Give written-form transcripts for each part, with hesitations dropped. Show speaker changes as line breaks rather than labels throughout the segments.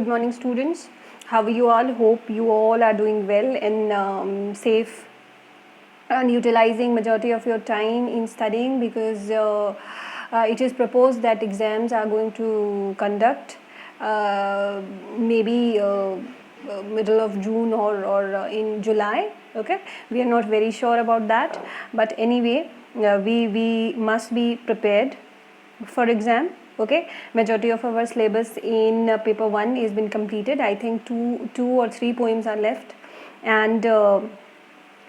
Good morning, students. How are you all? Hope you all are doing well and safe and utilizing majority of your time in studying, because it is proposed that exams are going to conduct maybe middle of June or in July. Okay, we are not very sure about that, but anyway, we must be prepared for exam. Okay, majority of our syllabus in paper 1 is been completed. I think two or three poems are left, and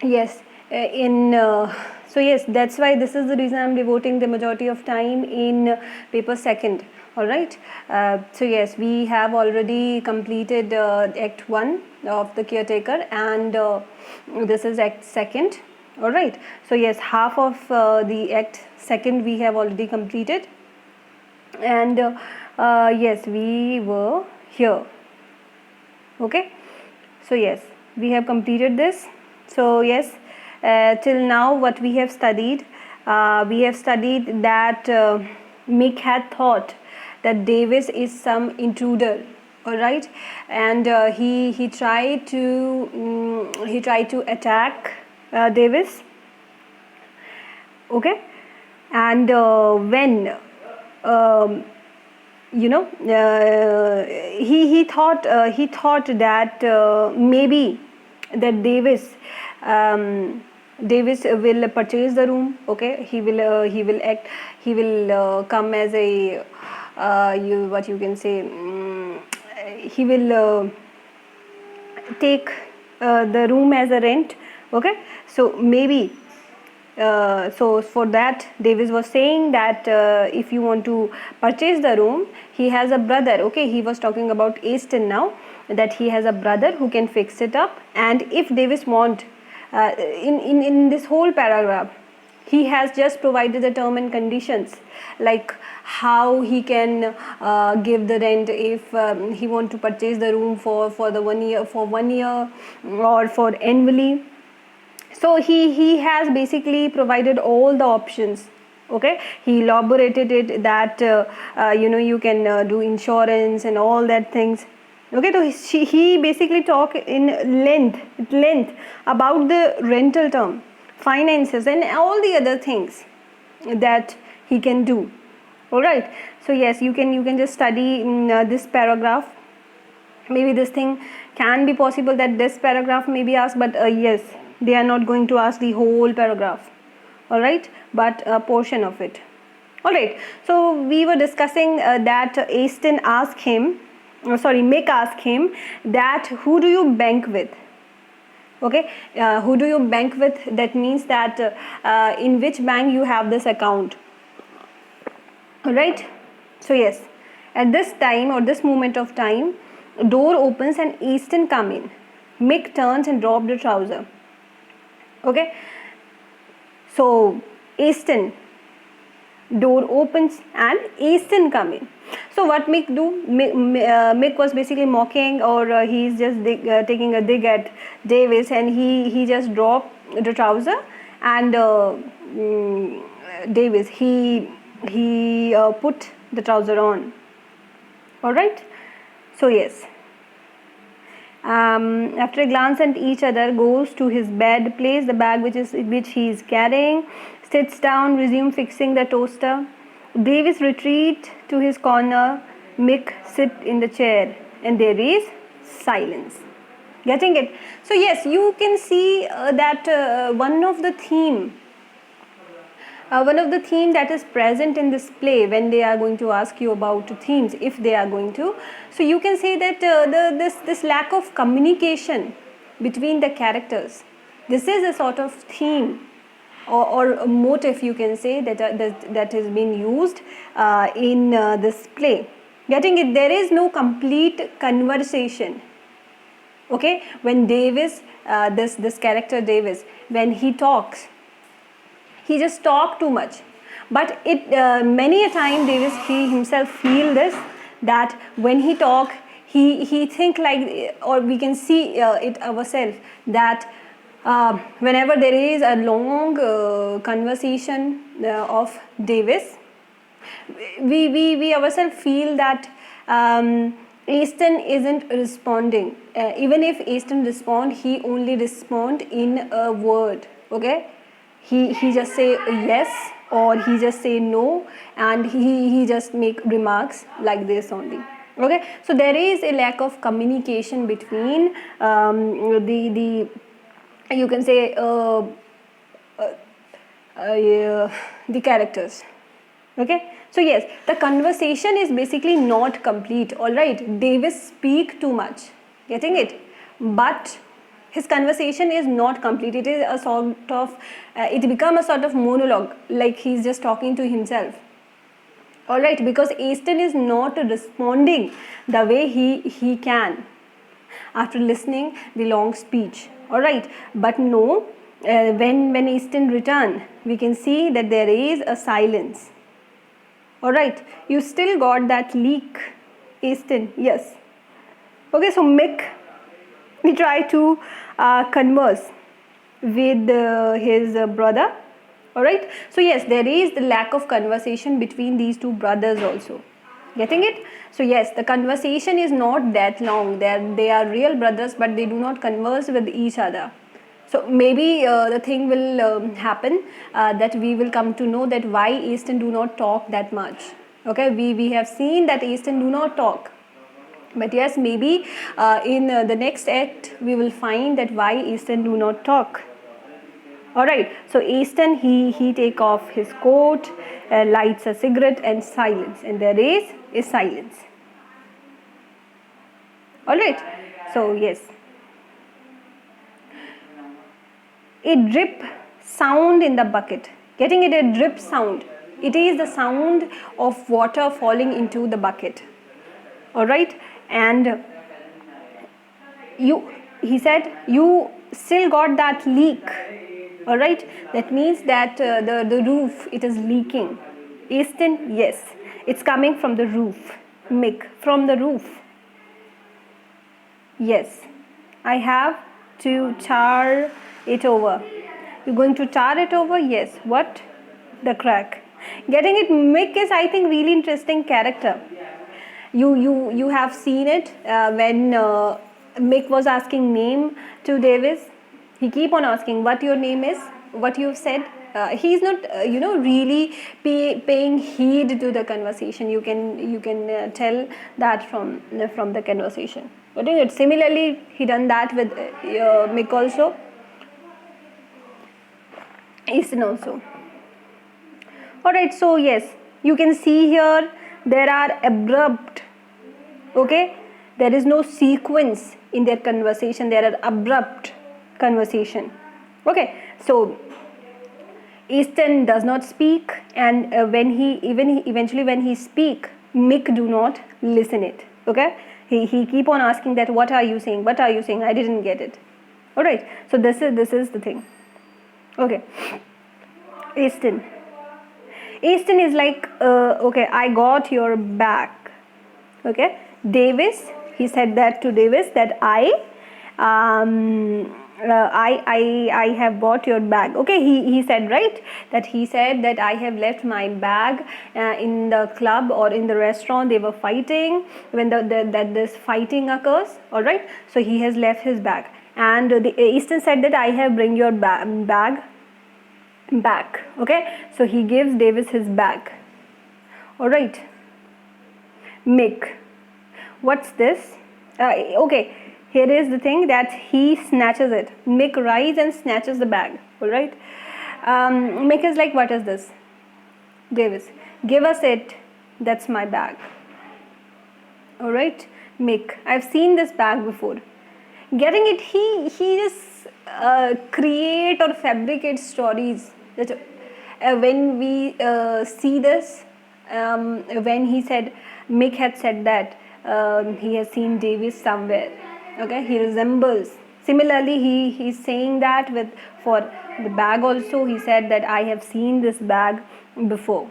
yes, so yes, that's why this is the reason I'm devoting the majority of time in paper 2nd. All right, so yes, we have already completed act 1 of the caretaker, and this is act 2nd. All right, so yes, half of the act 2nd we have already completed, and yes, we were here. Okay, so yes, we have completed this. So yes, till now what we have studied that Mick had thought that Davis is some intruder. All right, and he tried to attack Davis. Okay, and when he thought that maybe that Davis will purchase the room. Okay, he will come as a you can say, he will take the room as a rent. Okay, so maybe so for that Davis was saying that if you want to purchase the room, he has a brother. Okay, he was talking about Aston now, that he has a brother who can fix it up. And if Davis want, in this whole paragraph, he has just provided the term and conditions, like how he can give the rent if he want to purchase the room for the 1 year, or for annually. So he has basically provided all the options. Okay, he elaborated it that you can do insurance and all that things. Okay, so he basically talk in length about the rental term, finances, and all the other things that he can do. All right, so yes, you can just study this paragraph. Maybe this thing can be possible that this paragraph may be asked, but yes, they are not going to ask the whole paragraph. All right, but a portion of it. All right, so we were discussing that Aston asked him, Mick asked him that who do you bank with. Okay, who do you bank with? That means that in which bank you have this account. All right, so yes, at this time or this moment of time, door opens and Aston come in. Mick turns and drops the trouser. Okay, so Aston, door opens and Aston come in. So what Mick do? Mick was basically mocking, or he's just taking a dig at Davis, and he just dropped the trouser, and Davis he put the trouser on. All right, so yes. After a glance at each other, goes to his bed, places the bag which he is carrying, sits down, resume fixing the toaster. Davis retreat to his corner. Mick sit in the chair, and there is silence. Getting it? So yes, you can see that one of the theme that is present in this play, when they are going to ask you about themes, if they are going to, so you can say that this lack of communication between the characters, this is a sort of theme or a motive, you can say, that has been used in this play. Getting it? There is no complete conversation. Okay, when Davis, this character Davis, when he talks, he just talk too much. But it many a time Davis, he himself feel this, that when he talk, he think like, or we can see it ourselves, that whenever there is a long conversation of Davis, we ourselves feel that Easton isn't responding. Even if Easton respond, he only respond in a word. Okay, he just say yes, or he just say no, and he just make remarks like this only. Okay, so there is a lack of communication between the you can say the characters. Okay, so yes, the conversation is basically not complete. All right, Davis speak too much, getting it, but his conversation is not complete. It is a sort of it become a sort of monologue, like he's just talking to himself. All right, because Easton is not responding the way he can after listening the long speech. All right, but no, when Easton return, we can see that there is a silence. All right, you still got that leak, Easton. Yes. Okay, so Mick, we try to converse with his brother. All right, so yes, there is the lack of conversation between these two brothers also. Getting it? So yes, the conversation is not that long. They are real brothers, but they do not converse with each other. So maybe the thing will happen that we will come to know that why Easton do not talk that much. Okay, we have seen that Easton do not talk, but yes, maybe in the next act we will find that why Easton do not talk. All right, so Easton he take off his coat, lights a cigarette, and silence, and there is a silence. All right, so yes, a drip sound in the bucket. Getting it? A drip sound. It is the sound of water falling into the bucket. All right, and he said, you still got that leak. All right, that means that the roof, it is leaking. Easton, yes, it's coming from the roof. Mick, from the roof. Yes, I have to tar it over. You're going to tar it over? Yes. What? The crack. Getting it? Mick is, I think, really interesting character. You have seen it when Mick was asking name to Davis. He keep on asking what your name is, what you've said. He's not really paying heed to the conversation. You can tell that from the conversation. But similarly, he done that with Mick also, Easton also. All right, so yes, you can see here there are abrupt. Okay, there is no sequence in their conversation. There are abrupt conversation. Okay, so Easton does not speak, and eventually when he speak, Mick do not listen it. Okay, he keep on asking that what are you saying? What are you saying? I didn't get it. All right, so this is the thing. Okay, Easton is like okay, I got your back. Okay, Davis, he said that to Davis that I have bought your bag. Okay, he said, right, that he said that I have left my bag in the club or in the restaurant. They were fighting when that this fighting occurs. All right, so he has left his bag, and the Easton said that I have bring your bag back. Okay, so he gives Davis his bag. All right, Mick, what's this? Okay, here is the thing that he snatches it. Mick rise and snatches the bag. All right, Mick is like, what is this? Davis, give us it. That's my bag. All right, Mick, I've seen this bag before. Getting it? He just create or fabricate stories. That when we see this, when he said, Mick had said that he has seen Davis somewhere. Okay, he resembles. Similarly, he's saying that for the bag also. He said that I have seen this bag before.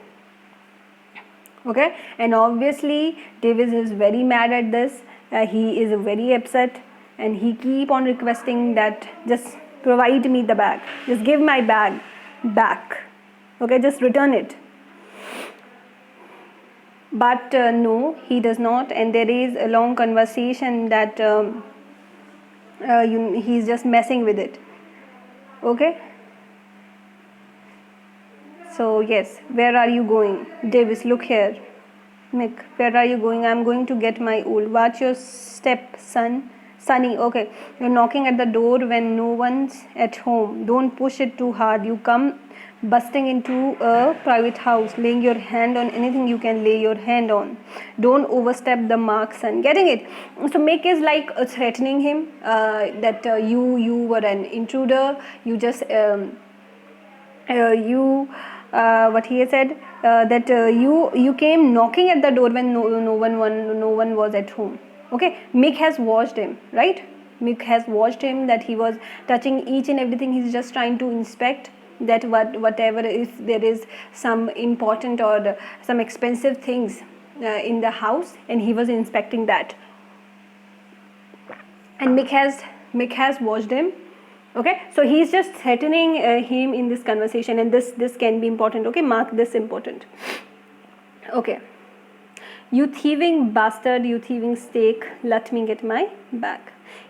Okay, and obviously Davis is very mad at this. He is very upset, and he keep on requesting that just provide me the bag. Just give my bag back. Okay, just return it. but no, he does not, and there is a long conversation that he's just messing with it. Okay, so yes, where are you going? Davis, look here. Mick, where are you going? I'm going to get my oil. Watch your step, son. Sonny, okay. You're knocking at the door when no one's at home. Don't push it too hard. You come busting into a private house, laying your hand on anything you can lay your hand on. Don't overstep the mark, son. Getting it? So Mick is like threatening him that you were an intruder. You just what he said that you came knocking at the door when no one was at home. Okay, Mick has watched him, right? Mick has watched him that he was touching each and everything. He's just trying to inspect that whatever, if there is some important or some expensive things in the house, and he was inspecting that. And Mick has watched him. Okay, so he's just threatening him in this conversation, and this can be important. Okay, mark this important. Okay, you thieving bastard, you thieving steak, let me get my bag.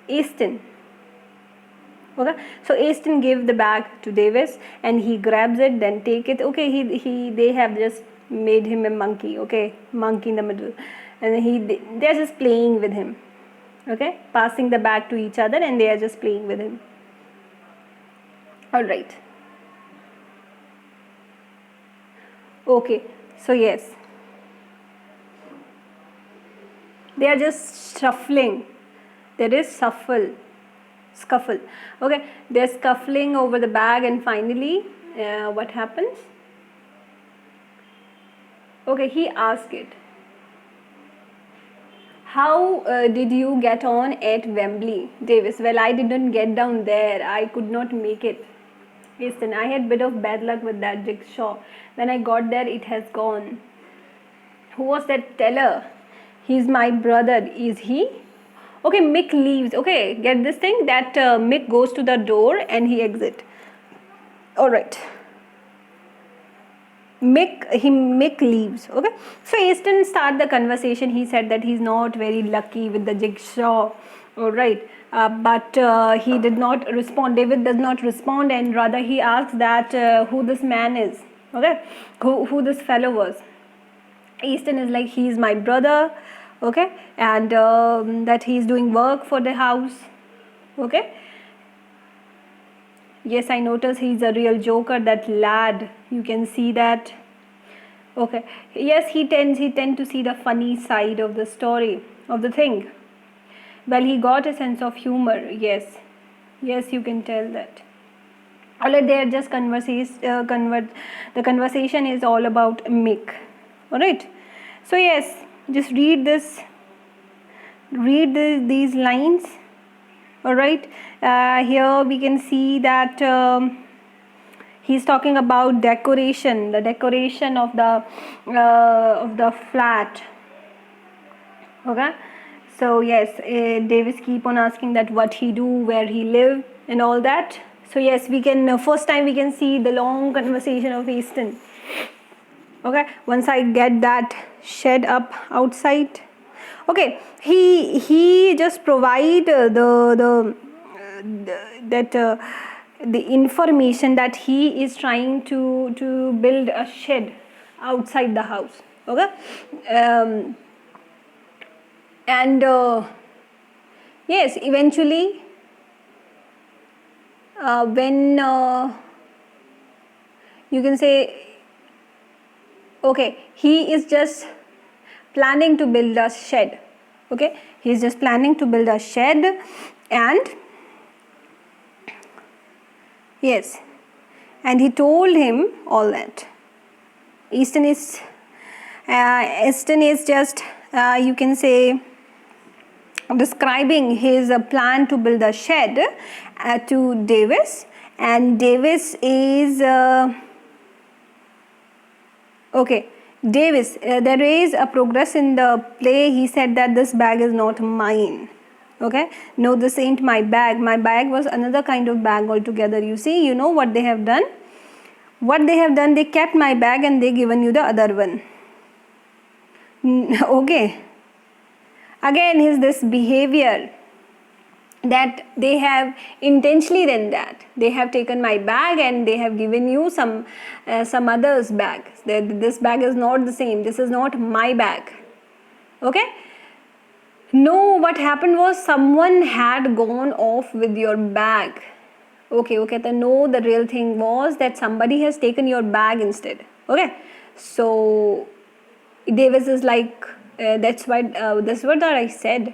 Easton. Okay, so Easton gave the bag to Davis and he grabs it, then take it. Okay, they have just made him a monkey. Okay, monkey in the middle, and they're just playing with him. Okay, passing the bag to each other and they are just playing with him. All right. Okay, so yes, they are just shuffling. There is scuffle. Okay, they're scuffling over the bag, and finally, what happens? Okay, he asked it. How did you get on at Wembley, Davis? Well, I didn't get down there. I could not make it. Listen, I had a bit of bad luck with that jigsaw. When I got there, it has gone. Who was that teller? He's my brother. Is he? Okay, Mick leaves. Okay, get this thing that Mick goes to the door and he exits. Alright. Mick leaves. Okay, so Easton start the conversation. He said that he's not very lucky with the jigsaw. Alright, but he did not respond. David does not respond, and rather he asks that who this man is. Okay, who this fellow was. Easton is like, he is my brother. Okay, and that he is doing work for the house. Okay, yes, I notice he's a real joker, that lad. You can see that. Okay, yes, he tends to see the funny side of the story, of the thing. Well, he got a sense of humor. Yes, you can tell that. Alright, they are just the conversation is all about Mick. Alright, so yes, just read these lines. Alright, here we can see that he's talking about the decoration of the flat. Okay, so yes, Davis keep on asking that what he do, where he live, and all that. So yes, we can first time we can see the long conversation of Easton. Okay, once I get that shed up outside. Okay, he just provide the information that he is trying to build a shed outside the house. Okay, and yes, eventually when you can say, okay, he is just planning to build a shed. Okay, he is just planning to build a shed, and yes, and he told him all that. Easton is just you can say describing his plan to build a shed to Davis, and Davis is okay. Davis, there is a progress in the play. He said that this bag is not mine. Okay, no, this ain't my bag. My bag was another kind of bag altogether. You see, you know what they have done? They kept my bag and they given you the other one. Okay, again is this behavior that they have intentionally done that. They have taken my bag and they have given you some other's bag. This bag is not the same. This is not my bag. Okay. No, what happened was someone had gone off with your bag. Okay. The real thing was that somebody has taken your bag instead. Okay. So Davis is like, that's what I said.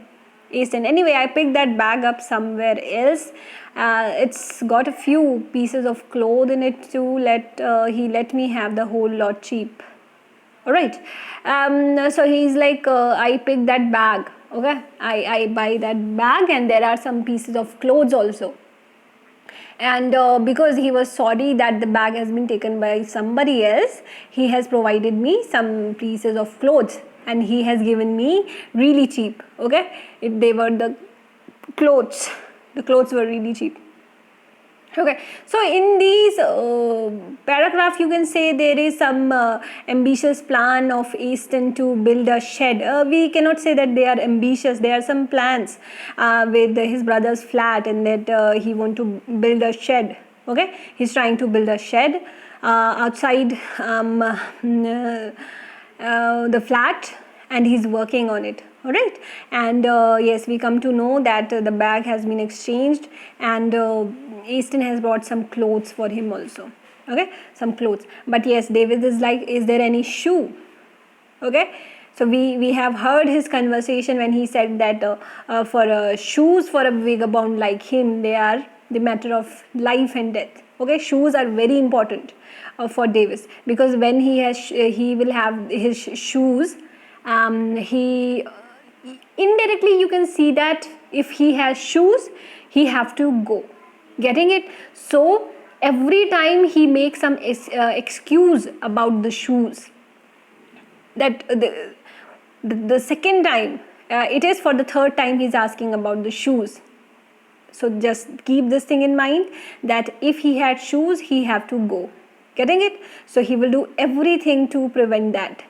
Easton. Anyway, I picked that bag up somewhere else. It's got a few pieces of cloth in it too. He let me have the whole lot cheap. Alright. So he's like, I picked that bag. Okay. I buy that bag and there are some pieces of clothes also. And because he was sorry that the bag has been taken by somebody else, he has provided me some pieces of clothes and he has given me really cheap. Okay, they were the clothes were really cheap. Okay, so in these paragraph you can say there is some ambitious plan of Easton to build a shed. We cannot say that they are ambitious. There are some plans with his brother's flat and that he want to build a shed. Okay, he's trying to build a shed outside the flat and he's working on it. Alright, and yes, we come to know that the bag has been exchanged and Easton has brought some clothes for him also. Okay, some clothes. But yes, David is like, is there any shoe? Okay, so we have heard his conversation when he said that for shoes for a vagabond like him, they are the matter of life and death. Okay, shoes are very important for Davis, because when he will have his shoes, he indirectly you can see that if he has shoes, he have to go. Getting it? So every time he makes some excuse about the shoes, that the second time, it is for the third time he's asking about the shoes. So just keep this thing in mind that if he had shoes, he have to go. Getting it? So he will do everything to prevent that.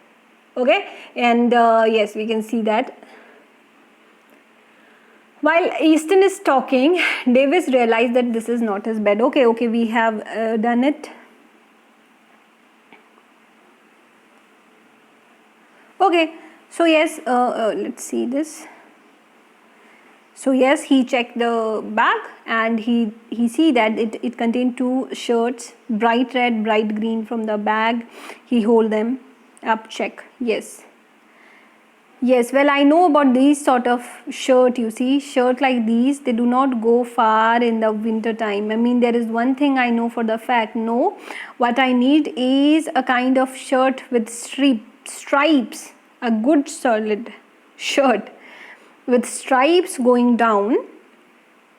Okay, and yes, we can see that. While Easton is talking, Davis realized that this is not his bed. Okay, we have done it. Okay, so yes, let's see this. So yes, he checked the bag and he see that it contained 2 shirts, bright red, bright green from the bag. He hold them up, check. Yes, well, I know about these sort of shirt. You see, shirt like these, they do not go far in the winter time. I mean, there is one thing I know for the fact. No, what I need is a kind of shirt with stripes, a good solid shirt with stripes going down.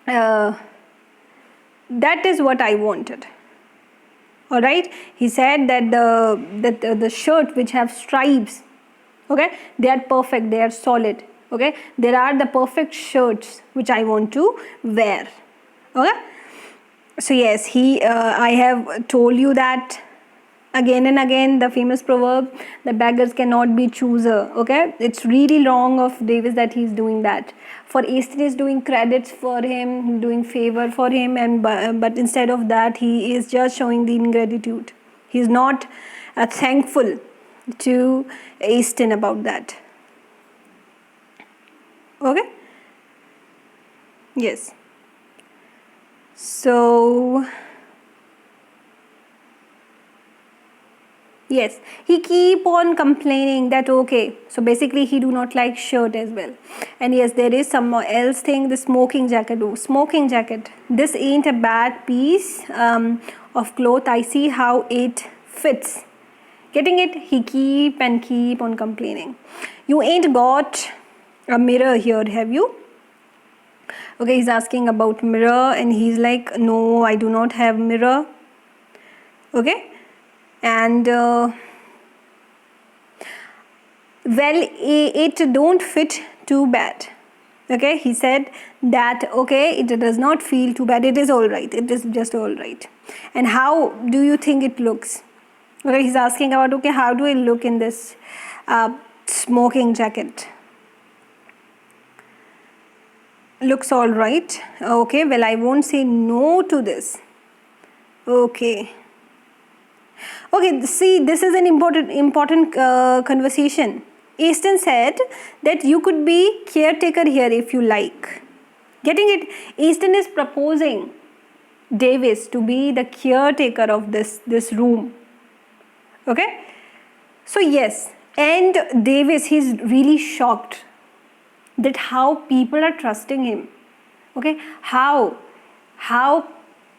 That is what I wanted. All right, he said that the shirt which have stripes, okay, they are perfect, they are solid. Okay, there are the perfect shirts which I want to wear. Okay, so yes, I have told you that again and again, the famous proverb, the beggars cannot be chooser. Okay, it's really wrong of Davis that he's doing that. For Easton is doing credits for him, doing favor for him, and but instead of that, he is just showing the ingratitude. He's not thankful to Easton about that. Okay, yes, so yes, he keep on complaining that okay, so basically he do not like shirt as well. And yes, there is some else thing, the smoking jacket. Oh, smoking jacket, this ain't a bad piece of cloth. I see how it fits. Getting it? He keep on complaining. You ain't got a mirror here, have you? Okay, he's asking about mirror and he's like, no, I do not have mirror. Okay, and well, it don't fit too bad. Okay, he said that okay, it does not feel too bad, it is all right, it is just all right. And how do you think it looks? Okay, he's asking about okay, how do I look in this smoking jacket. Looks all right. Okay, well, I won't say no to this. Okay. Okay, see, this is an important conversation. Easton said that you could be caretaker here if you like. Getting it? Easton is proposing Davis to be the caretaker of this room. Okay? So yes, and Davis, he's really shocked that how people are trusting him. Okay? How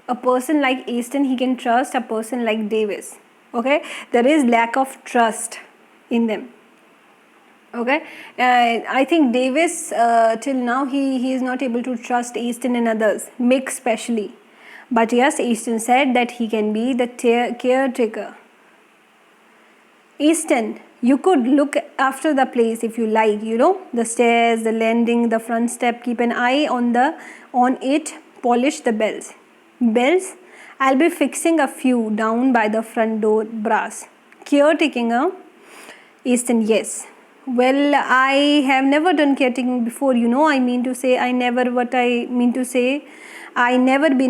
a person like Easton, he can trust a person like Davis. Okay? There is lack of trust in them. Okay, I think Davis till now he is not able to trust Easton and others, Mick especially. But yes, Easton said that he can be the caretaker. Easton, you could look after the place if you like, you know, the stairs, the landing, the front step. Keep an eye on it. Polish the bells. Bells? I'll be fixing a few down by the front door brass. Caretaking, Easton, yes. Well, I have never done caretaking before, you know. I mean to say, I never been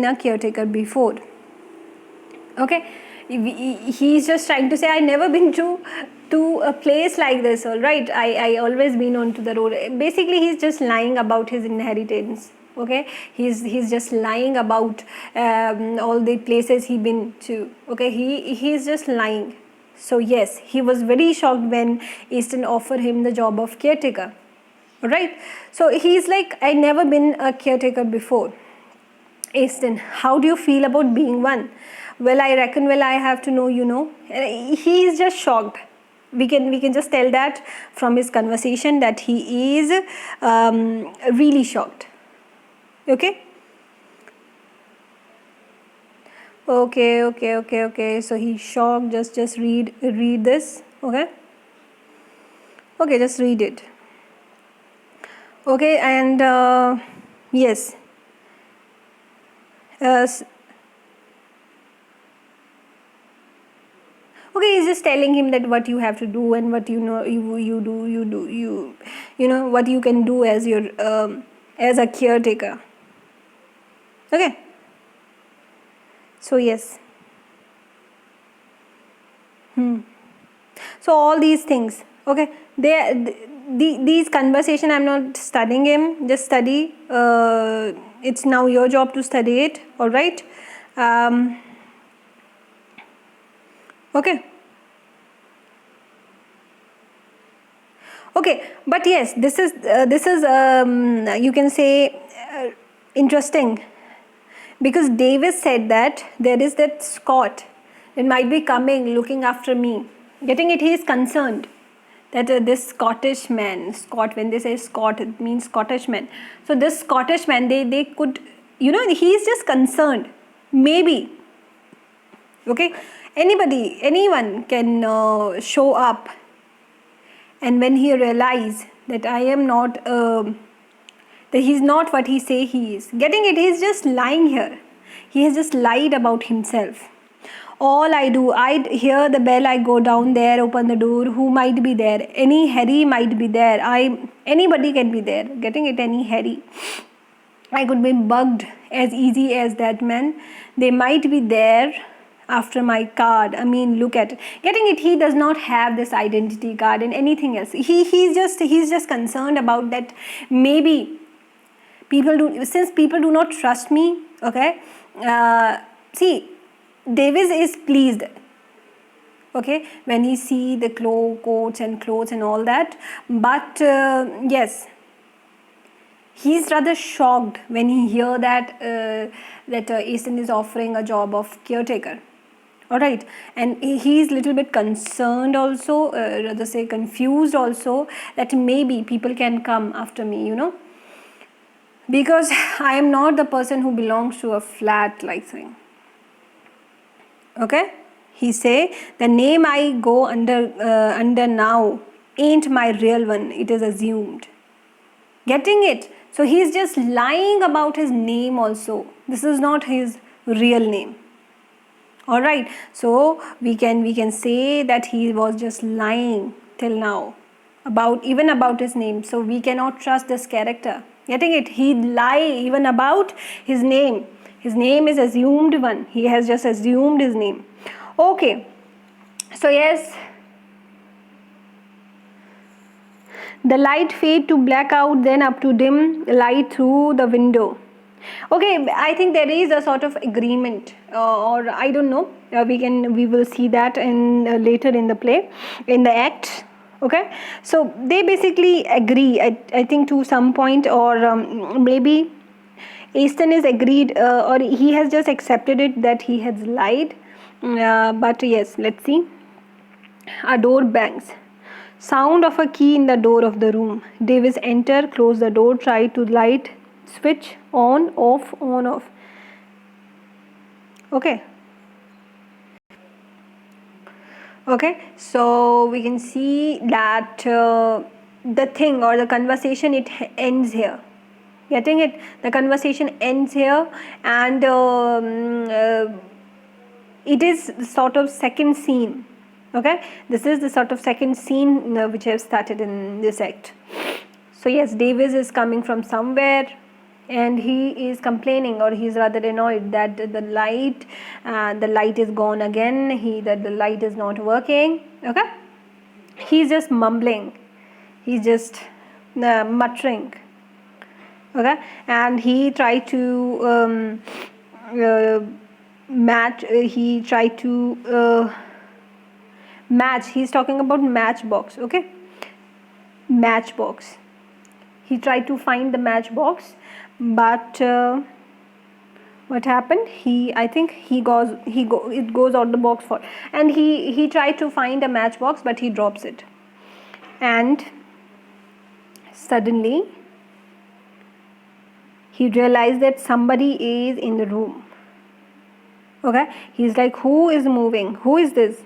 a caretaker before. Okay, he's just trying to say, I never been to a place like this. All right, I always been onto the road. Basically, he's just lying about his inheritance. Okay, he's just lying about all the places he been to. Okay, he's just lying. So yes, he was very shocked when Easton offered him the job of caretaker. Alright, so he's like, I never been a caretaker before. Easton, how do you feel about being one? Well, I reckon, well, I have to know, you know. He is just shocked. We can just tell that from his conversation that he is really shocked. Okay. Okay. So he's shocked. Just read this. Okay. Okay, just read it. Okay, and yes. Okay, he's just telling him that what you have to do and what you know you know what you can do as your as a caretaker. Okay. So yes. So all these things. Okay. These conversation, I'm not studying him. Just study. It's now your job to study it. All right. Okay. Okay. But yes, this is you can say interesting. Because Davis said that there is that Scot that might be coming looking after me. Getting it? He is concerned that this Scottish man, Scot, when they say Scot, it means Scottish man. So this Scottish man, they could, you know, he is just concerned. Maybe. Okay. Anyone can show up. And when he realizes that I am not... that he's not what he say he is. Getting it? He's just lying here. He has just lied about himself. All I do, I hear the bell, I go down there, open the door. Who might be there? Any Harry might be there. Anybody can be there. Getting it? Any Harry. I could be bugged as easy as that man. They might be there after my card. I mean, look at it. Getting it? He does not have this identity card and anything else. He's just concerned about that. Maybe since people do not trust me, okay, see, Davis is pleased, okay, when he see the coats and clothes and all that, but yes, he's rather shocked when he hear that Easton is offering a job of caretaker. Alright, and he's little bit concerned also, rather say confused also, that maybe people can come after me, you know. Because I am not the person who belongs to a flat like thing. Okay? He say the name I go under now ain't my real one. It is assumed. Getting it? So he is just lying about his name also. This is not his real name. All right. So we can say that he was just lying till now about his name. So we cannot trust this character. Getting it? He lie even about his name. His name is assumed one. He has just assumed his name. Okay. So yes, the light fade to blackout, then up to dim light through the window. Okay, I think there is a sort of agreement, or I don't know. We will see that in later in the play, in the act. Okay, so they basically agree. I think to some point, or maybe Easton is agreed, or he has just accepted it that he has lied. But yes, let's see. A door bangs. Sound of a key in the door of the room. Davis enter, close the door, try to light switch on, off, on, off. Okay. Okay, so we can see that the thing or the conversation, it ends here. Getting it? The conversation ends here, and it is sort of second scene. Okay, this is the sort of second scene which I have started in this act. So yes, Davis is coming from somewhere, and he is complaining, or he is rather annoyed that the light is gone again. That the light is not working. Okay, he's just mumbling, he's just muttering. Okay, and he tried to match. He tried to match. He's talking about matchbox. Okay, matchbox. He tried to find the matchbox, but what happened? It goes out the box for, and he tried to find a matchbox, but he drops it, and suddenly he realized that somebody is in the room. Okay, he's like, who is moving? Who is this?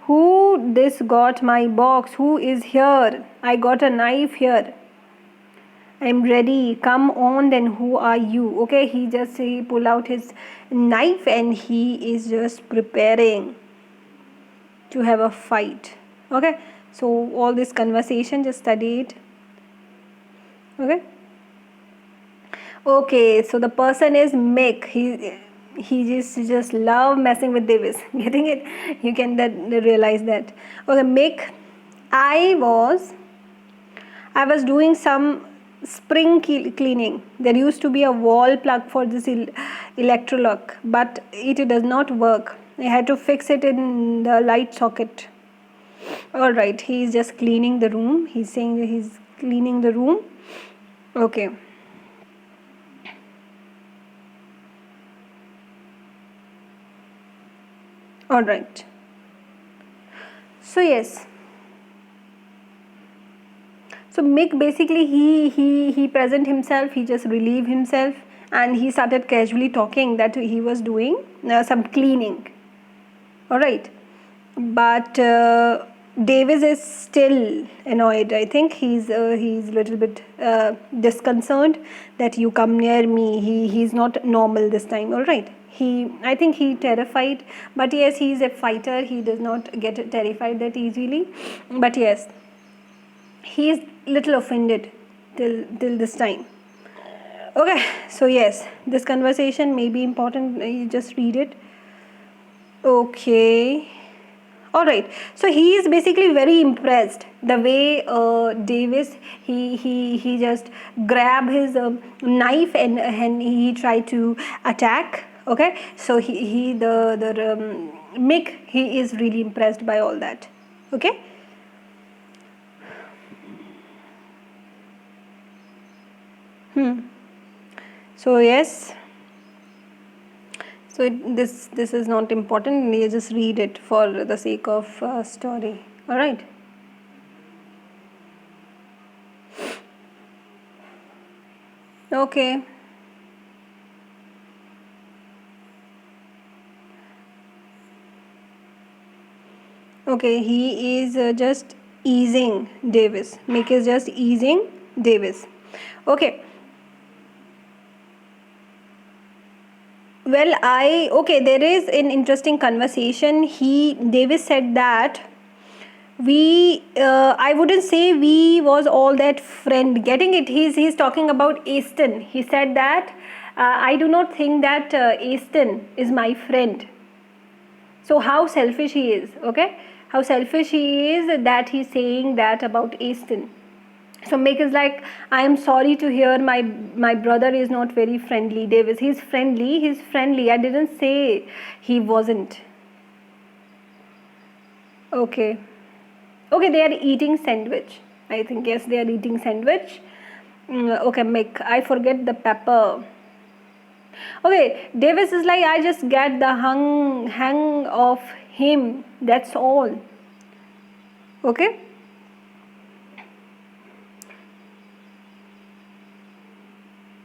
Who this got my box? Who is here? I got a knife here. I'm ready. Come on then. Who are you? Okay, he pull out his knife, and he is just preparing to have a fight. Okay, so all this conversation, just study it. Okay, so the person is Mick. He just love messing with Davis. Getting it? You can realize that. Okay, Mick, I was doing some spring cleaning. There used to be a wall plug for this electrolock, but it does not work. I had to fix it in the light socket. Alright, he is just cleaning the room. He's saying that he's cleaning the room. Okay. Alright. So yes. So Mick basically he present himself, he just relieve himself, and he started casually talking that he was doing some cleaning. Alright, but Davis is still annoyed. I think he's little bit disconcerted that you come near me. He's not normal this time. Alright, I think he terrified, but yes, he's a fighter. He does not get terrified that easily, but yes, he is little offended till this time. Okay, so yes, this conversation may be important. You just read it. Okay. Alright, so he is basically very impressed the way Davis he just grab his knife and he tried to attack. Okay, so Mick, he is really impressed by all that. Okay. So yes. So this is not important. You just read it for the sake of story. All right. Okay. Okay. He is just easing Davis. Mick is just easing Davis. Okay. Well, there is an interesting conversation. Davis said that I wouldn't say we was all that friend. Getting it? He's talking about Aston. He said that I do not think that Aston is my friend. So how selfish he is, okay? How selfish he is that he's saying that about Aston. So Mick is like, I am sorry to hear my brother is not very friendly. Davis, he's friendly. He's friendly. I didn't say he wasn't. Okay. Okay, they are eating sandwich. I think yes, they are eating sandwich. Okay, Mick, I forget the pepper. Okay, Davis is like, I just get the hang of him. That's all. Okay.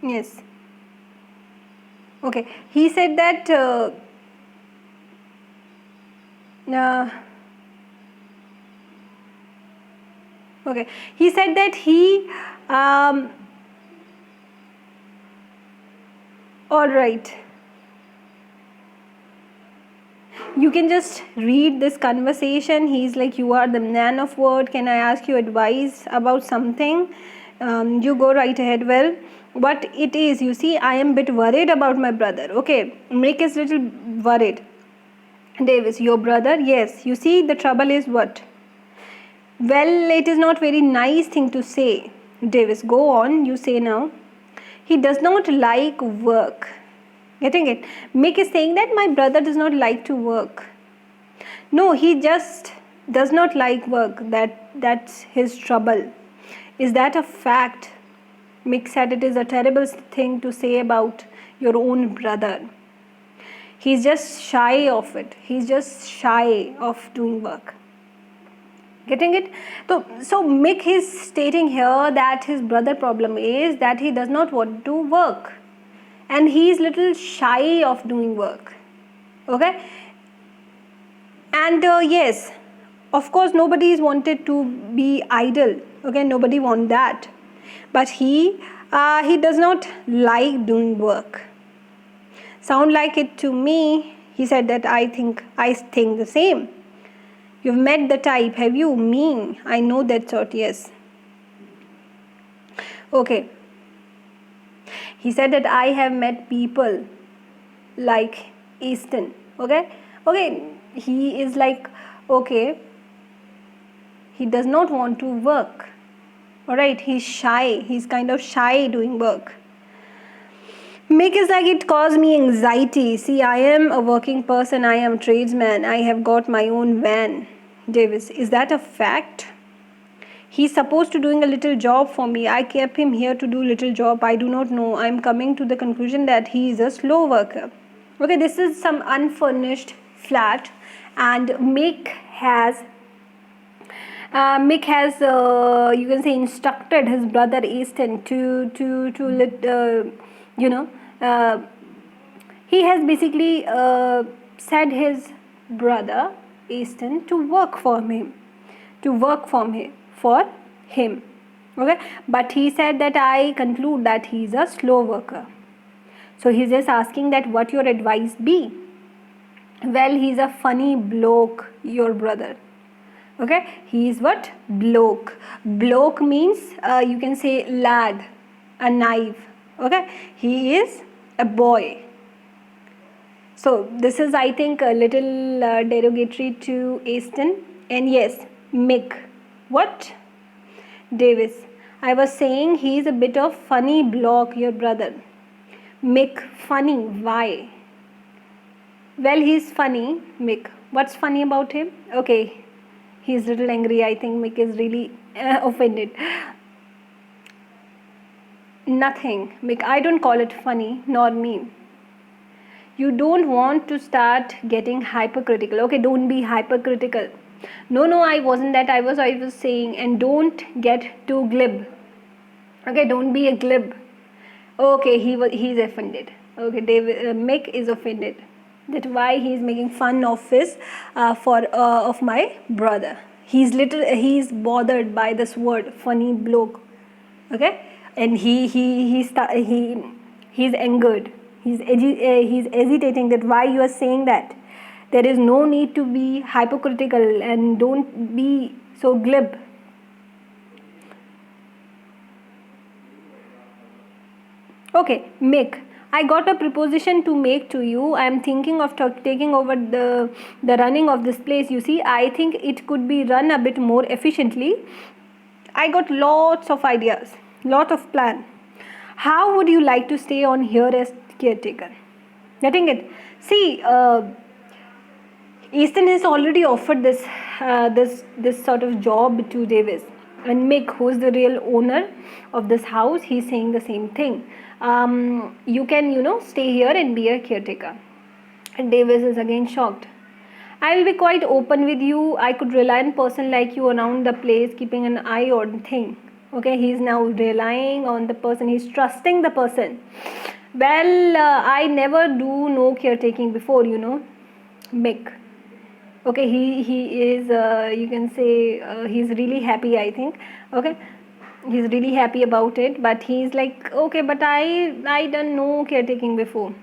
Yes. Okay. He said that. Uh, okay. He said that he. All right. You can just read this conversation. He's like, you are the man of word. Can I ask you advice about something? You go right ahead. Well, what it is, you see, I am a bit worried about my brother. Okay, Mick is little worried. Davis, your brother? Yes. You see, the trouble is what? Well, it is not very nice thing to say. Davis, go on. You say now. He does not like work. Getting it? Mick is saying that my brother does not like to work. No, he just does not like work. That's his trouble. Is that a fact? Mick said it is a terrible thing to say about your own brother. He's just shy of it. He's just shy of doing work. Getting it? So Mick is stating here that his brother problem is that he does not want to work. And he is little shy of doing work. Okay? And yes, of course, nobody is wanted to be idle. Okay, nobody want that. But he does not like doing work. Sound like it to me. He said that I think the same. You've met the type, have you? Me. I know that sort, yes. Okay. He said that I have met people like Easton. Okay. Okay. He is like, okay. He does not want to work. Alright. He's shy. He's kind of shy doing work. Mick is like, it caused me anxiety. See, I am a working person. I am a tradesman. I have got my own van. Davis, is that a fact? He's supposed to doing a little job for me. I kept him here to do little job. I do not know. I'm coming to the conclusion that he is a slow worker. Okay, this is some unfurnished flat, and Mick has you can say instructed his brother Easton to he has basically said his brother Easton to work for him, for him. Okay, but he said that I conclude that he is a slow worker. So he's just asking that what your advice be. Well, he's a funny bloke, your brother. Okay, he is what? Bloke. Bloke means you can say lad, a knife. Okay, he is a boy. So this is, I think, a little derogatory to Easton. And yes, Mick. What? Davis. I was saying he is a bit of funny bloke, your brother. Mick, funny. Why? Well, he's funny, Mick. What's funny about him? Okay, he's a little angry. I think Mick is really offended. Nothing, Mick. I don't call it funny, nor me. You don't want to start getting hypercritical. Okay, don't be hypercritical. No, I wasn't that. I was saying, and don't get too glib. Okay, don't be a glib. Okay, he's offended. Okay, Mick is offended. That's why he's making fun of his of my brother. He's bothered by this word, funny bloke. Okay, and he's angered. He's hesitating that why you are saying that. There is no need to be hypocritical, and don't be so glib. Okay, Mick, I got a proposition to make to you. I am thinking of taking over the running of this place. You see, I think it could be run a bit more efficiently. I got lots of ideas, lot of plan. How would you like to stay on here as caretaker? Getting it? See, Easton has already offered this sort of job to Davis, and Mick, who is the real owner of this house, he's saying the same thing. You can stay here and be a caretaker. And Davis is again shocked. I will be quite open with you. I could rely on a person like you around the place, keeping an eye on thing. Okay, he's now relying on the person. He's trusting the person. Well, I never do no caretaking before, Mick. Okay, he is, you can say, he's really happy, I think. Okay, he's really happy about it, but he's like, okay, but I don't know caretaking before.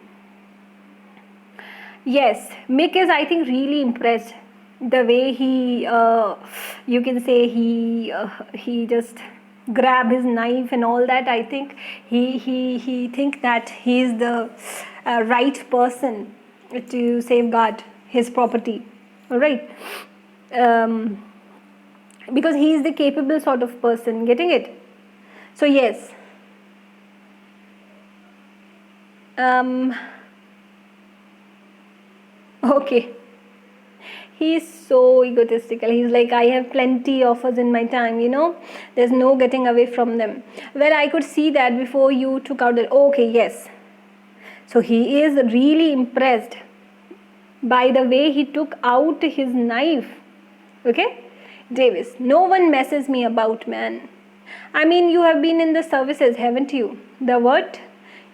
Yes, Mick is, I think, really impressed the way he, you can say, he just grab his knife and all that. I think he think that he is the right person to safeguard his property. All right, because he is the capable sort of person. Getting it? So yes. Okay. He's so egotistical. He's like, I have plenty offers in my time, there's no getting away from them. Well, I could see that before you took out the. Okay, yes. So he is really impressed by the way he took out his knife. Okay, Davis, no one messes me about, man. I mean, you have been in the services, haven't you? The what?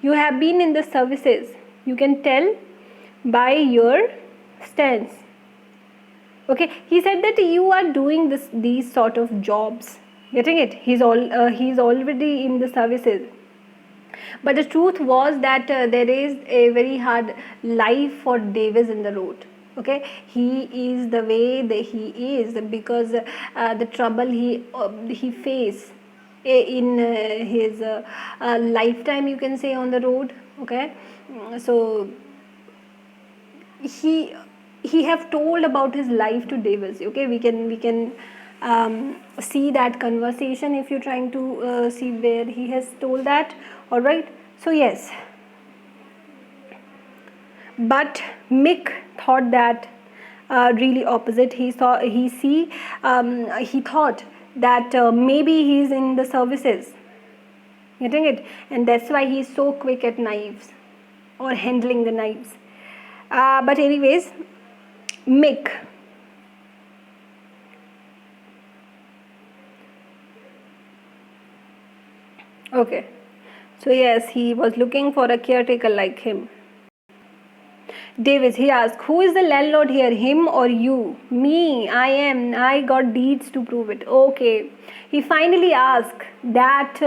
You have been in the services. You can tell by your stance. Okay, he said that you are doing these sort of jobs. Getting it? He's already in the services. But the truth was that there is a very hard life for Davis in the road. Okay, he is the way that he is because the trouble he faced in his lifetime, you can say, on the road. Okay, so he have told about his life to Davis. Okay, we can see that conversation if you're trying to see where he has told that. All right, so yes, but Mick thought that really opposite. He thought that maybe he's in the services. Getting it? And that's why he's so quick at knives or handling the knives. But anyways, Mick. Okay. So yes, he was looking for a caretaker like him. Davis, he asked, who is the landlord here, him or you? Me, I am. I got deeds to prove it. Okay. He finally asked that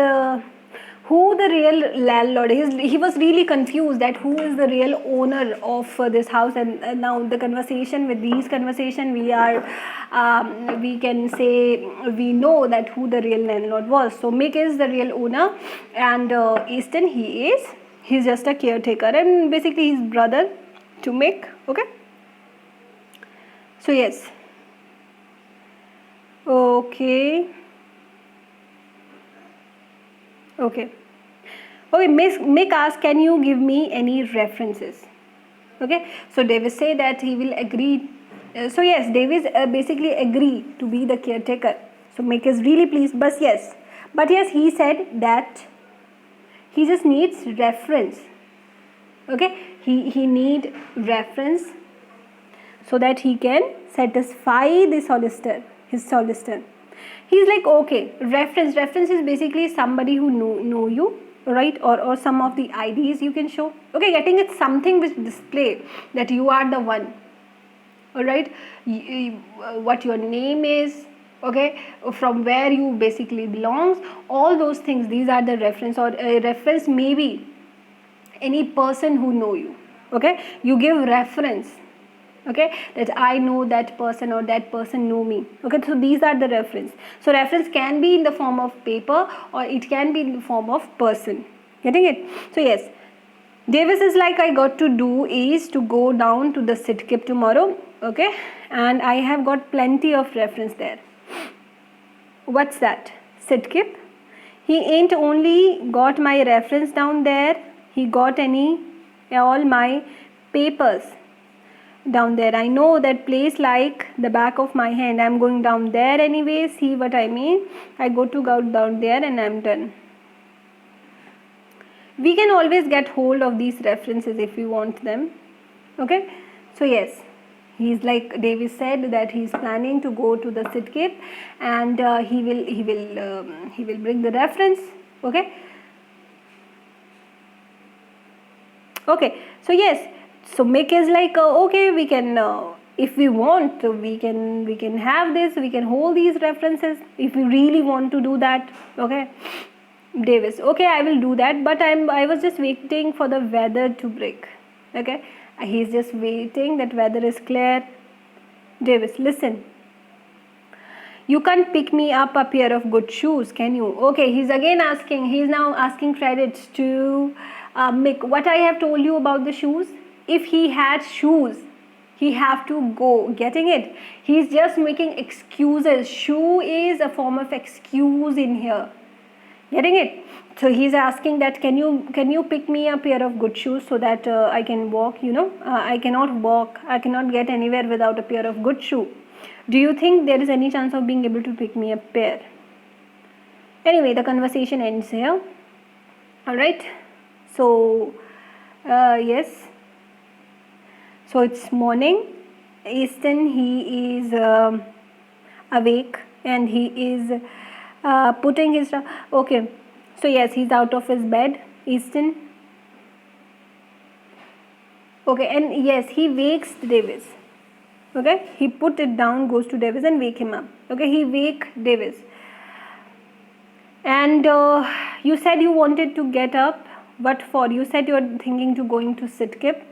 who the real landlord is. He was really confused that who is the real owner of this house. And now the conversation, with these conversation, we can say we know that who the real landlord was. So Mick is the real owner, and Easton, he's just a caretaker and basically his brother to Mick. Okay, so yes, okay, Mick asked, can you give me any references? Okay, so Davis say that he will agree. So yes, Davis basically agree to be the caretaker. So Mick is really pleased. But yes, he said that he just needs reference. Okay, he need reference so that he can satisfy the solicitor, his solicitor. He's like, okay, reference is basically somebody who know you, right? Or some of the IDs you can show. Okay, getting it, something which display that you are the one. All right, what your name is, okay, from where you basically belongs, all those things, these are the reference. Or a reference maybe any person who know you. Okay, you give reference. Okay, that I know that person or that person know me. Okay, so these are the reference. So reference can be in the form of paper or it can be in the form of person. Getting it? So yes, Davis is like, I got to do is to go down to the sitkip tomorrow. Okay, and I have got plenty of reference there. What's that? Sitkip. He ain't only got my reference down there, he got all my papers down there. I know that place like the back of my hand. I'm going down there anyway. See what I mean? I go down there and I'm done. We can always get hold of these references if we want them. Okay, so yes, he's like Davis said that he's planning to go to the sitkip and he will bring the reference. Okay, so yes, so Mick is like okay, we can if we want we can have this, we can hold these references if we really want to do that. Okay, Davis, okay, I will do that, but I was just waiting for the weather to break. Okay, he's just waiting that weather is clear. Davis, listen, you can't pick me up a pair of good shoes, can you? Okay, he's now asking credit to Mick. What I have told you about the shoes, if he had shoes, he have to go. Getting it? He's just making excuses. Shoe is a form of excuse in here. Getting it? So he's asking that can you pick me a pair of good shoes so that I can walk, I cannot walk, I cannot get anywhere without a pair of good shoe. Do you think there is any chance of being able to pick me a pair? Anyway, the conversation ends here. Alright, so yes, so it's morning. Easton, he is awake and he is putting his okay, so yes, he's out of his bed, Easton. Okay, and yes, he wakes Davis. Okay, he put it down, goes to Davis and wake him up. Okay, he wake Davis. And you said you wanted to get up. What for? You said you're thinking to going to sitkip.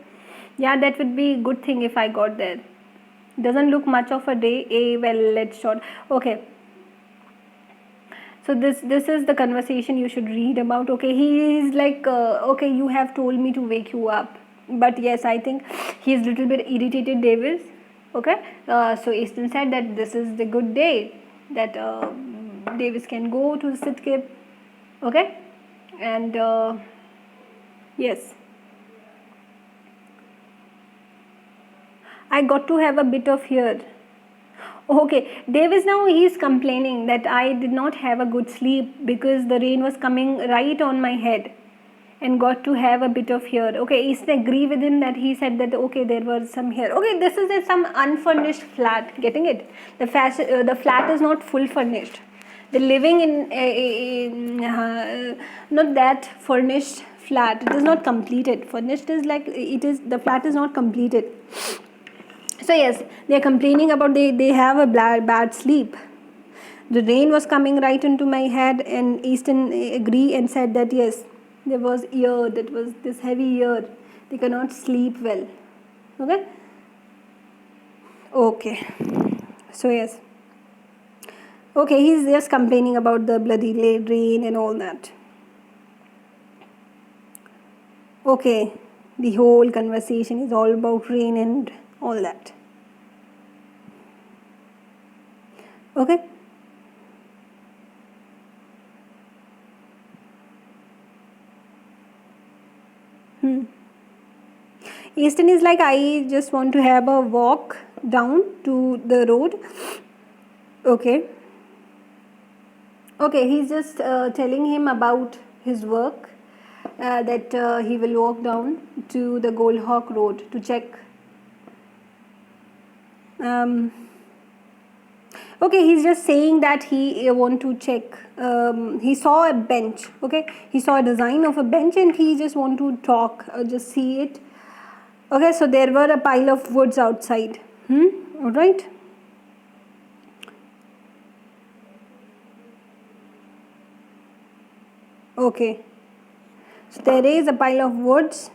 Yeah, that would be a good thing if I got there. Doesn't look much of a day. Well, let's short. Okay, so this is the conversation you should read about. Okay, he is like okay, you have told me to wake you up, but yes, I think he's a little bit irritated, Davis. Okay, so Easton said that this is the good day that Davis can go to sitkip. Okay, and yes, I got to have a bit of here. Okay, Davis now he is complaining that I did not have a good sleep because the rain was coming right on my head and got to have a bit of here. Okay, Easton agree with him that he said that okay, there was some here. Okay, this is some unfurnished flat. Getting it? The flat is not full furnished. The living in not that furnished flat. It is not completed. Furnished is like it is. The flat is not completed. So yes, they are complaining about they have a bad sleep. The rain was coming right into my head, and Easton agreed and said that yes, there was ear, that was this heavy ear. They cannot sleep well. Okay. Okay. So yes. Okay, he's just complaining about the bloody rain and all that. Okay, the whole conversation is all about rain and all that. Okay. Easton is like, I just want to have a walk down to the road. Okay. Okay, he's just telling him about his work, that he will walk down to the Gold Hawk Road to check. Okay, he's just saying that he want to check. He saw a bench. Okay, he saw a design of a bench and he just want to talk, just see it. Okay, so there were a pile of woods outside. All right. Okay, so there is a pile of woods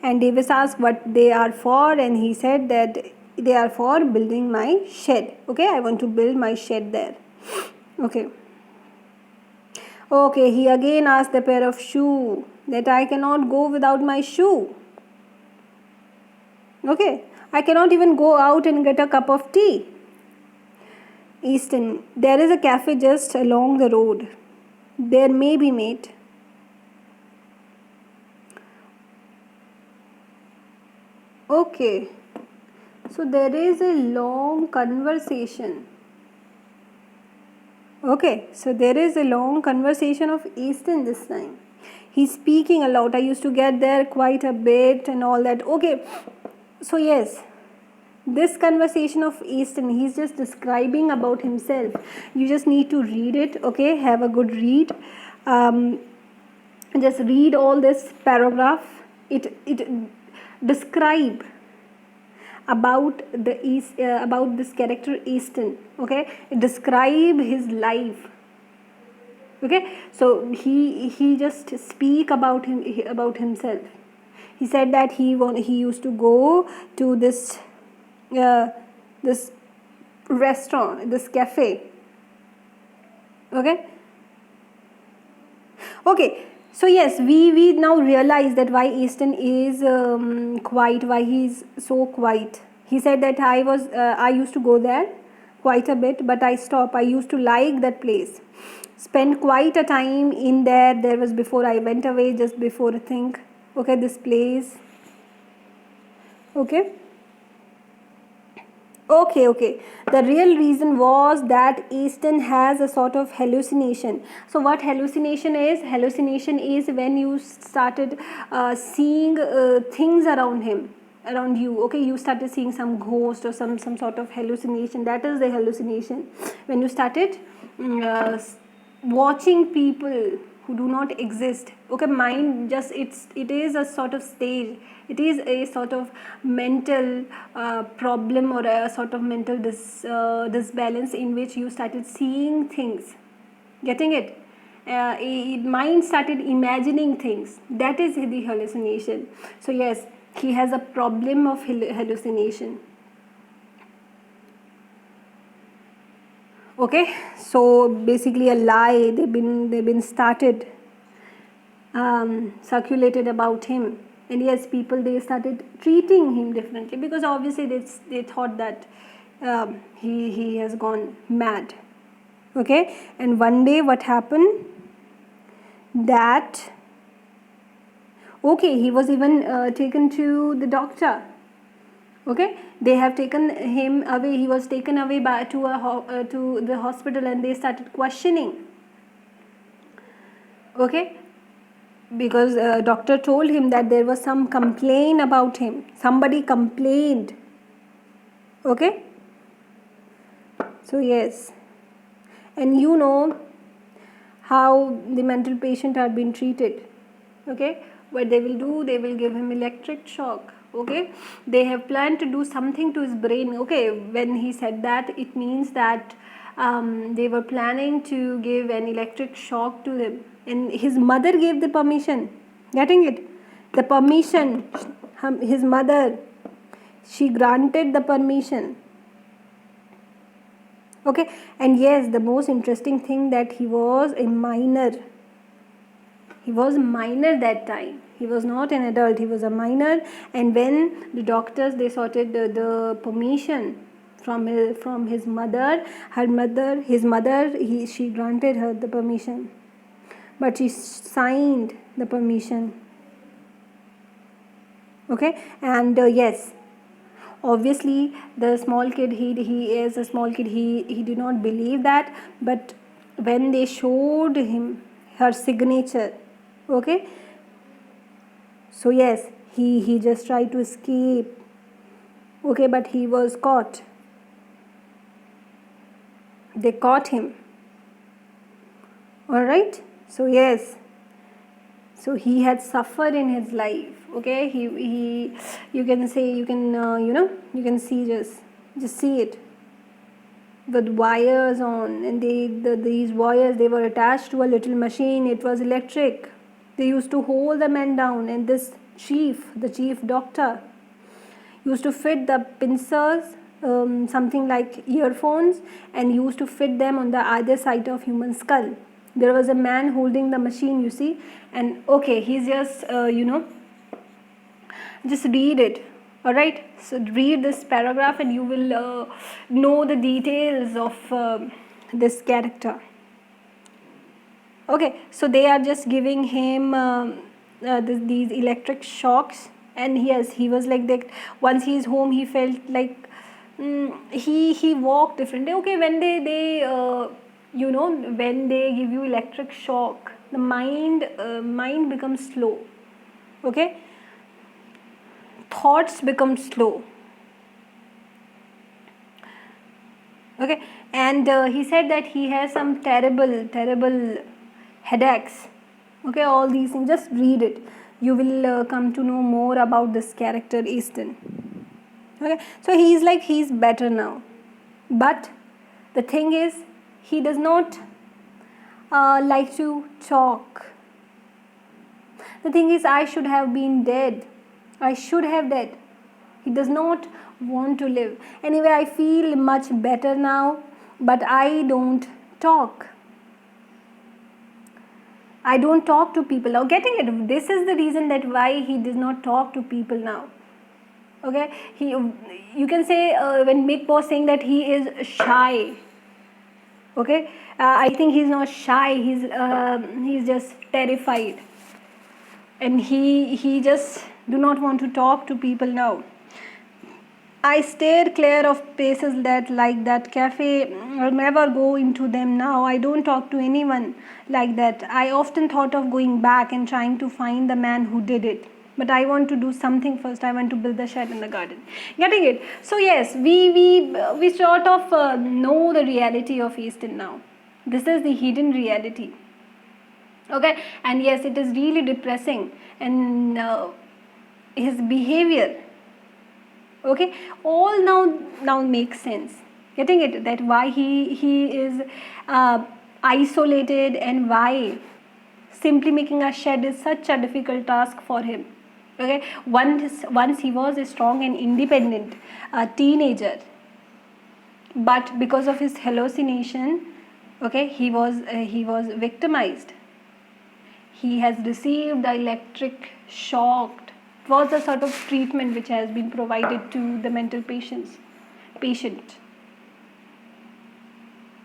And Davis asked what they are for, and he said that they are for building my shed. Okay, I want to build my shed there. Okay. Okay, he again asked the pair of shoe that I cannot go without my shoe. Okay, I cannot even go out and get a cup of tea. Easton, there is a cafe just along the road. There may be, mate. Okay, so there is a long conversation. Okay, so there is a long conversation of Easton this time. He's speaking a lot. I used to get there quite a bit and all that. Okay, so yes, this conversation of Easton, he's just describing about himself. You just need to read it. Okay, have a good read. Just read all this paragraph. It describe about about this character Easton. Okay, describe his life. Okay, so he just speak about himself. He said that he used to go to this this restaurant, this cafe. Okay. Okay. So yes, we now realize that why Easton is quiet, why he's so quiet. He said that I used to go there quite a bit, but I stopped. I used to like that place. Spent quite a time in there. There was before I went away, just before I think. Okay, this place. Okay. Okay. The real reason was that Easton has a sort of hallucination. So what hallucination is? Hallucination is when you started seeing things around you. Okay, you started seeing some ghost or some sort of hallucination. That is the hallucination. When you started watching people who do not exist. Okay, mind just it is a sort of stage. It is a sort of mental problem or a sort of mental disbalance in which you started seeing things. Getting it? Mind started imagining things. That is the hallucination. So yes, he has a problem of hallucination. Okay, so basically a lie they've been started circulated about him, and yes, people they started treating him differently because obviously they thought that he has gone mad. Okay, and one day what happened that he was even taken to the doctor. Okay, they have taken him away. He was taken away to the hospital, and they started questioning. Okay, because doctor told him that there was some complaint about him. Somebody complained. Okay, so yes, and you know how the mental patient are being treated. Okay, what they will do, they will give him electric shock. Okay, they have planned to do something to his brain. Okay, when he said that, it means that they were planning to give an electric shock to him, and his mother gave the permission. Getting it? The permission, his mother, she granted the permission. Okay, and yes, the most interesting thing that he was a minor. He was a minor that time. He was not an adult. He was a minor. And when the doctors they sorted the permission from his mother, she granted her the permission, but she signed the permission. Okay, and yes, obviously the small kid he is a small kid. He did not believe that, but when they showed him her signature. Okay, so yes, he just tried to escape. Okay, but he was caught. They caught him. All right, so yes, so he had suffered in his life. Okay, he you can say, you can you can see, just see it with wires on, and these wires, they were attached to a little machine. It was electric. They used to hold the man down, and this the chief doctor, used to fit the pincers, something like earphones, and used to fit them on the either side of human skull. There was a man holding the machine, you see, and okay, he's just just read it. All right, so read this paragraph and you will know the details of this character. Okay, so they are just giving him these electric shocks, and yes, he was like that. Once he is home, he felt like he walked differently. Okay, when they when they give you electric shock, the mind becomes slow. Okay, thoughts become slow. Okay, and he said that he has some terrible headaches. Okay, all these things, just read it. You will come to know more about this character Easton. Okay, so he's better now, but the thing is, he does not like to talk. The thing is, I should have been dead. I should have dead. He does not want to live. Anyway, I feel much better now, but I don't talk. I don't talk to people now. Getting it? This is the reason that why he does not talk to people now. Okay, you can say when Mick was saying that he is shy. Okay, I think he's not shy. He's just terrified, and he just do not want to talk to people now. I steer clear of places that like that cafe. I'll never go into them now. I don't talk to anyone like that. I often thought of going back and trying to find the man who did it. But I want to do something first. I want to build the shed in the garden. Getting it? So yes, we sort of know the reality of Easton now. This is the hidden reality. Okay, and yes, it is really depressing, and his behavior. Okay, all now makes sense. Getting it? That why he is isolated, and why simply making a shed is such a difficult task for him. Okay, once he was a strong and independent teenager, but because of his hallucination, okay, he was victimized. He has received the electric shock. Was a sort of treatment which has been provided to the mental patient.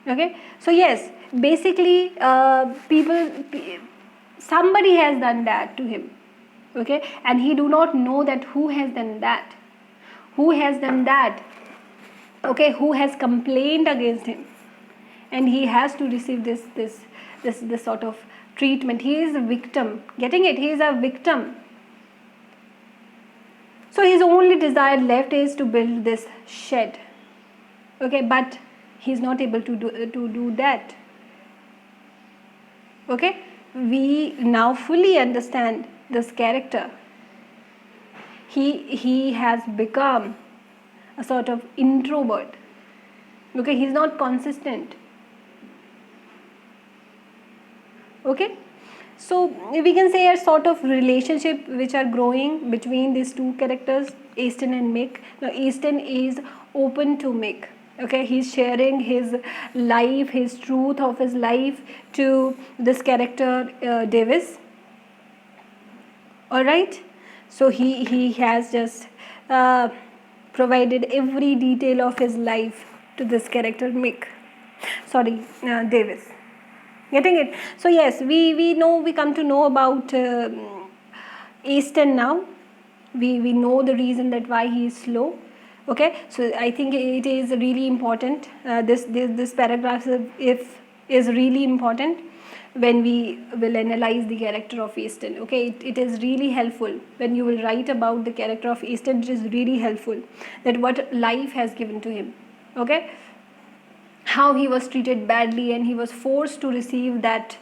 Okay, so yes, basically somebody has done that to him. Okay, and he do not know that who has done that. Okay, who has complained against him, and he has to receive this sort of treatment. He is a victim. Getting it? He is a victim. So his only desire left is to build this shed. Okay, but he's not able to do that. Okay, we now fully understand this character. He has become a sort of introvert. Okay, he's not consistent. Okay, so we can say a sort of relationship which are growing between these two characters, Easton and Mick. Now Easton is open to Mick. Okay, he's sharing his life, his truth of his life to this character Davis. All right, so he has just provided every detail of his life to this character Davis. Getting it? So yes, we come to know about Easton now. We know the reason that why he is slow. Okay, so I think it is really important. This paragraph is really important when we will analyze the character of Easton. Okay, it is really helpful when you will write about the character of Easton. It is really helpful that what life has given to him. Okay, how he was treated badly, and he was forced to receive that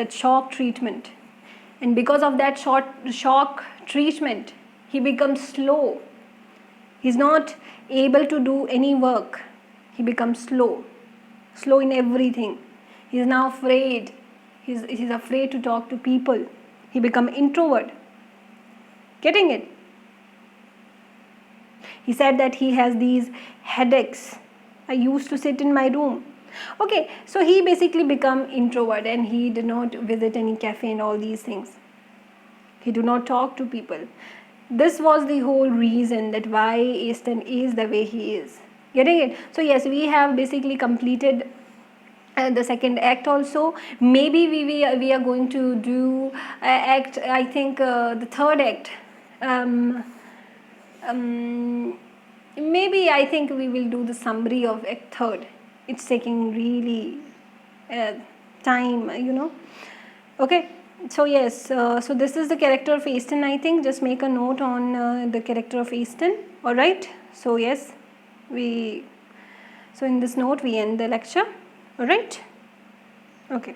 shock treatment, and because of that shock treatment, he becomes slow. He's not able to do any work. He becomes slow in everything. He's now afraid. He's afraid to talk to people. He becomes introvert. Getting it? He said that he has these headaches. I used to sit in my room. Okay, so he basically become introvert and he did not visit any cafe and all these things. He do not talk to people. This was the whole reason that why Easton is the way he is. Getting it? So yes, we have basically completed the second act also. Maybe we are going to do act, I think the third act. Maybe I think we will do the summary of act third. It's taking really time, Okay, so yes, so this is the character of Easton. I think just make a note on the character of Easton. All right. So yes, so in this note we end the lecture. All right. Okay.